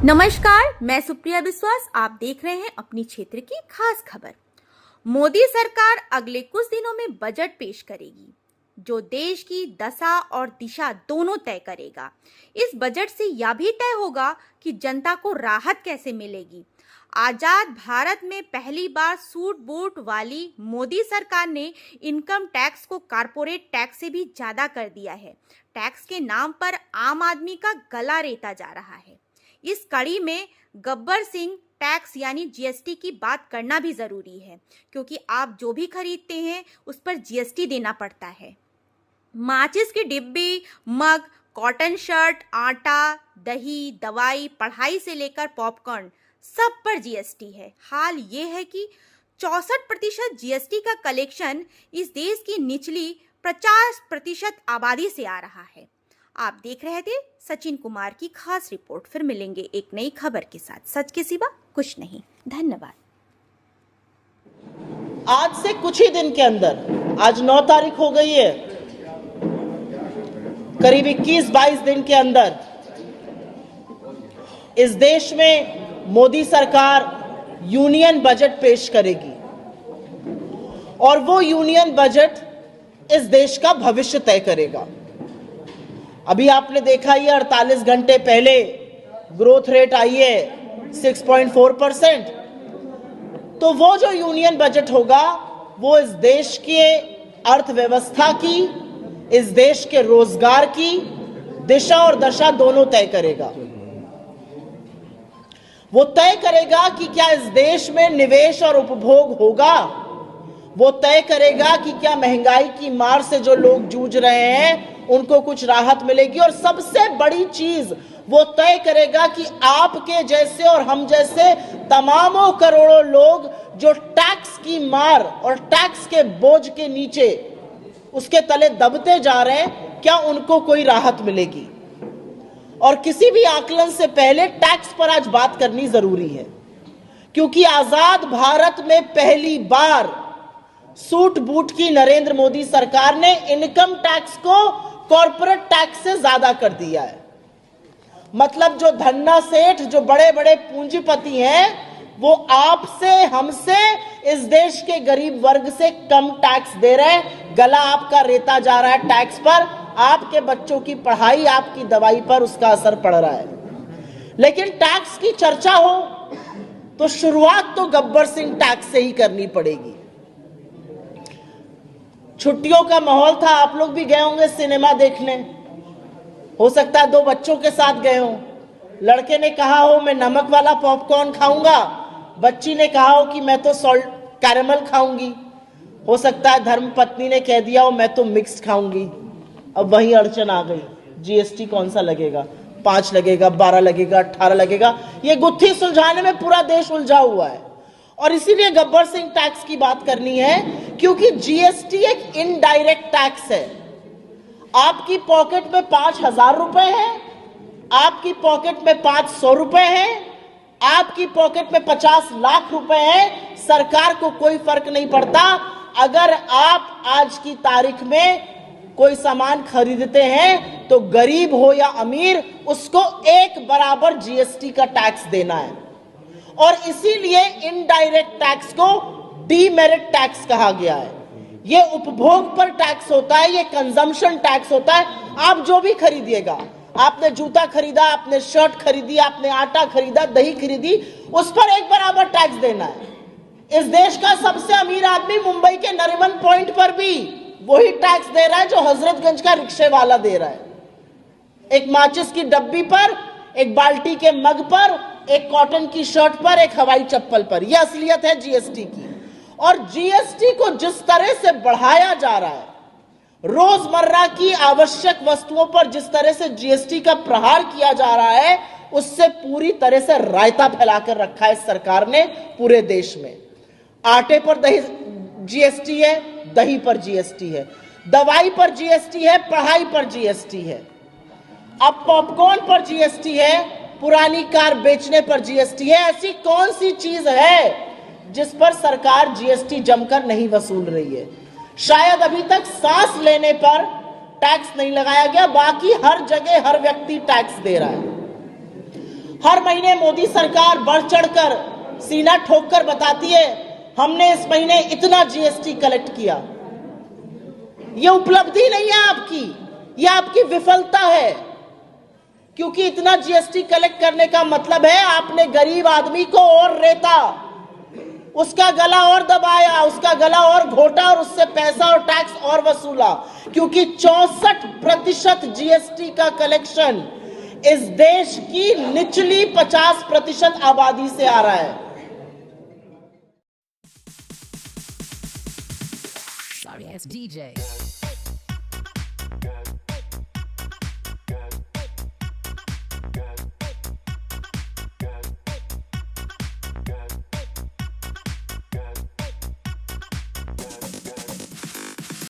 नमस्कार, मैं सुप्रिया विश्वास। आप देख रहे हैं अपनी क्षेत्र की खास खबर। मोदी सरकार अगले कुछ दिनों में बजट पेश करेगी जो देश की दशा और दिशा दोनों तय करेगा। इस बजट से यह भी तय होगा कि जनता को राहत कैसे मिलेगी। आजाद भारत में पहली बार सूट बूट वाली मोदी सरकार ने इनकम टैक्स को कारपोरेट टैक्स से भी ज्यादा कर दिया है। टैक्स के नाम पर आम आदमी का गला रेता जा रहा है। इस कड़ी में गब्बर सिंह टैक्स यानी जीएसटी की बात करना भी जरूरी है, क्योंकि आप जो भी खरीदते हैं उस पर जीएसटी देना पड़ता है। माचिस की डिब्बी, मग, कॉटन शर्ट, आटा, दही, दवाई, पढ़ाई से लेकर पॉपकॉर्न सब पर जीएसटी है। हाल ये है कि 64% जीएसटी का कलेक्शन इस देश की निचली 50% आबादी से आ रहा है। आप देख रहे थे सचिन कुमार की खास रिपोर्ट। फिर मिलेंगे एक नई खबर के साथ। सच के सिवा कुछ नहीं। धन्यवाद। आज से कुछ ही दिन के अंदर, आज 9 तारीख हो गई है, करीब 21-22 दिन के अंदर इस देश में मोदी सरकार यूनियन बजट पेश करेगी और वो यूनियन बजट इस देश का भविष्य तय करेगा। अभी आपने देखा ये 48 घंटे पहले ग्रोथ रेट आई है 6.4%। तो वो जो यूनियन बजट होगा वो इस देश के अर्थव्यवस्था की, इस देश के रोजगार की दिशा और दशा दोनों तय करेगा। वो तय करेगा कि क्या इस देश में निवेश और उपभोग होगा। वो तय करेगा कि क्या महंगाई की मार से जो लोग जूझ रहे हैं उनको कुछ राहत मिलेगी। और सबसे बड़ी चीज वो तय करेगा कि आपके जैसे और हम जैसे तमामों करोड़ों लोग जो टैक्स की मार और टैक्स के बोझ के नीचे उसके तले दबते जा रहे हैं, क्या उनको कोई राहत मिलेगी। और किसी भी आकलन से पहले टैक्स पर आज बात करनी जरूरी है, क्योंकि आजाद भारत में पहली बार सूट बूट की नरेंद्र मोदी सरकार ने इनकम टैक्स को कॉर्पोरेट टैक्स से ज्यादा कर दिया है। मतलब जो धन्ना सेठ, जो बड़े बड़े पूंजीपति हैं, वो आपसे, हमसे, इस देश के गरीब वर्ग से कम टैक्स दे रहे हैं। गला आपका रेता जा रहा है टैक्स पर। आपके बच्चों की पढ़ाई, आपकी दवाई पर उसका असर पड़ रहा है। लेकिन टैक्स की चर्चा हो तो शुरुआत तो गब्बर सिंह टैक्स से ही करनी पड़ेगी। छुट्टियों का माहौल था, आप लोग भी गए होंगे सिनेमा देखने। हो सकता है 2 बच्चों के साथ गए हो। लड़के ने कहा हो मैं नमक वाला पॉपकॉर्न खाऊंगा, बच्ची ने कहा हो कि मैं तो सॉल्ट कैरेमल खाऊंगी। हो सकता है धर्मपत्नी ने कह दिया हो मैं तो मिक्स खाऊंगी। अब वही अड़चन आ गई, जीएसटी कौन सा लगेगा, 5 लगेगा, 12 लगेगा, 18 लगेगा। ये गुत्थी सुलझाने में पूरा देश उलझा हुआ है। और इसीलिए गब्बर सिंह टैक्स की बात करनी है, क्योंकि जीएसटी एक इनडायरेक्ट टैक्स है। आपकी पॉकेट में 5,000 रुपए है, आपकी पॉकेट में 500 रुपए है, आपकी पॉकेट में 50 लाख रुपए है, सरकार को कोई फर्क नहीं पड़ता। अगर आप आज की तारीख में कोई सामान खरीदते हैं तो गरीब हो या अमीर, उसको एक बराबर जीएसटी का टैक्स देना है। और इसीलिए इनडायरेक्ट टैक्स को डीमेरिट टैक्स कहा गया है। ये उपभोग पर टैक्स होता है, ये कंजम्पशन टैक्स होता है। आप जो भी खरीदिएगा, आपने जूता खरीदा, आपने शर्ट खरीदी, आपने आटा खरीदा, दही खरीदी, उस पर एक बराबर टैक्स देना है। इस देश का सबसे अमीर आदमी मुंबई के नरीमन पॉइंट पर भी वही टैक्स दे रहा है जो हजरतगंज का रिक्शे वाला दे रहा है। एक माचिस की डब्बी पर, एक बाल्टी के मग पर, एक कॉटन की शर्ट पर, एक हवाई चप्पल पर। यह असलियत है जीएसटी की। और जीएसटी को जिस तरह से बढ़ाया जा रहा है, रोजमर्रा की आवश्यक वस्तुओं पर जिस तरह से जीएसटी का प्रहार किया जा रहा है, उससे पूरी तरह से रायता फैलाकर रखा है सरकार ने पूरे देश में। आटे पर जीएसटी है, दही पर जीएसटी है, दवाई पर जीएसटी है, पढ़ाई पर जीएसटी है, अब पॉपकॉर्न पर जीएसटी है, पुरानी कार बेचने पर जीएसटी है। ऐसी कौन सी चीज है जिस पर सरकार जीएसटी जमकर नहीं वसूल रही है? शायद अभी तक सांस लेने पर टैक्स नहीं लगाया गया, बाकी हर जगह हर व्यक्ति टैक्स दे रहा है। हर महीने मोदी सरकार बढ़ चढ़कर सीना ठोक कर बताती है हमने इस महीने इतना जीएसटी कलेक्ट किया। ये उपलब्धि नहीं है आपकी, ये आपकी विफलता है, क्योंकि इतना जीएसटी कलेक्ट करने का मतलब है आपने गरीब आदमी को और रेता, उसका गला और दबाया, उसका गला और घोटा और उससे पैसा और टैक्स और वसूला, क्योंकि 64% जीएसटी का कलेक्शन इस देश की निचली 50% आबादी से आ रहा है। Sorry ass DJ.